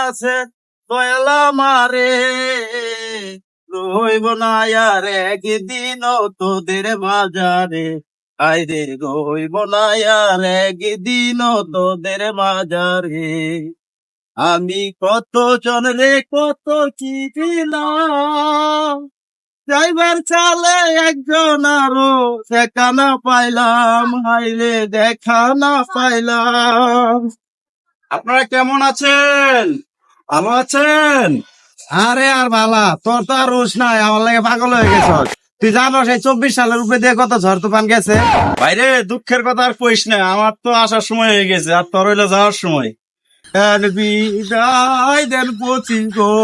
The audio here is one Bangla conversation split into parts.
আছে দয়ালা মারে রইব না আর একদিন তোদের বাজারে আইরে রইব না আর একদিন তোদের বাজারে আমি কত জনরে কত কি দিলাম ড্রাইভার চালে একজন আরো দেখা না পাইলাম হাইরে দেখা না পাইলাম। আপনারা কেমন আছেন? ভালো আছেন? আরে আর বালা তোর তো আর রোজ নাই, আমার লাগে পাগল হয়ে গেছ। তুই জানো সেই 24 সালের উপরে দিয়ে কত ঝড় তুফান গেছে। বাইরে দুঃখের কথা আর কইস না, আমার তো আসার সময় হয়ে গেছে আর তোর হইলো যাওয়ার সময়। আর বিদায় দেন পচি গো,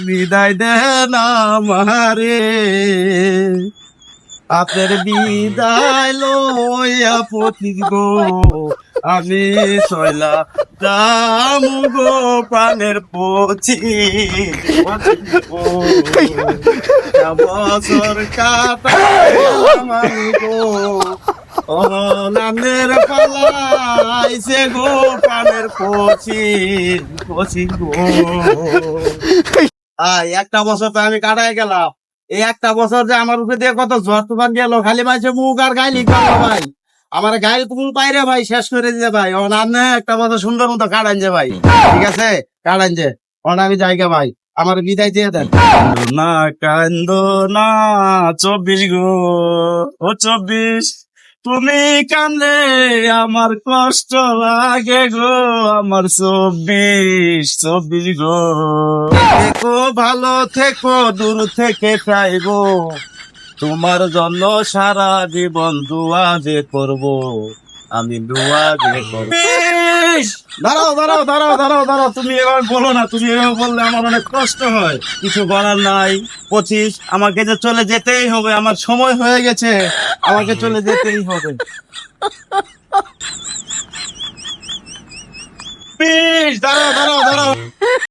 বিদায় দেন আমারে, আপনার বিদায় লইয়া পচি গো, আমি সইলা যাম গো প্রাণের পচি বছর কাটাইলাম আমি গো, ও নামের পালাইছে গো প্রাণের পচি পচি গো। একটা বছর তো আমি কাটাই গেলাম, এই একটা বছর যে আমার উপরে দিয়ে কত ঝড় তুফান গেল, খালি মাঝে মুখ আর গাইলি করলো ভাই, আমার গাইল তুমি পাইরে ভাই শেষ করে দিতে ভাই। ও না একটা বছর সুন্দর মতো কাটান যে ভাই, ঠিক আছে কাটান যে আমি জায়গা ভাই, আমার বিদায় দিয়ে দেন না। কান্দ না 24 গো, ও 24 তুমি কান্দে আমার কষ্ট লাগে গো, আমার 24 গো। থেকো ভালো থেকো, দূর থেকে চাইবো তোমার জন্য সারা জীবন দোয়া যে করবো, আমি দোয়া যে করবো। দাঁড়াও দাঁড়াও দাঁড়াও দাঁড়াও দাঁড়াও, তুমি এবার বলো না, তুমি এবার বললে আমার অনেক কষ্ট হয়। কিছু বলার নাই 25, আমাকে যে চলে যেতেই হবে, আমার সময় হয়ে গেছে, আমাকে চলে যেতেই হবে। দাঁড়াও দাঁড়াও দাঁড়াও,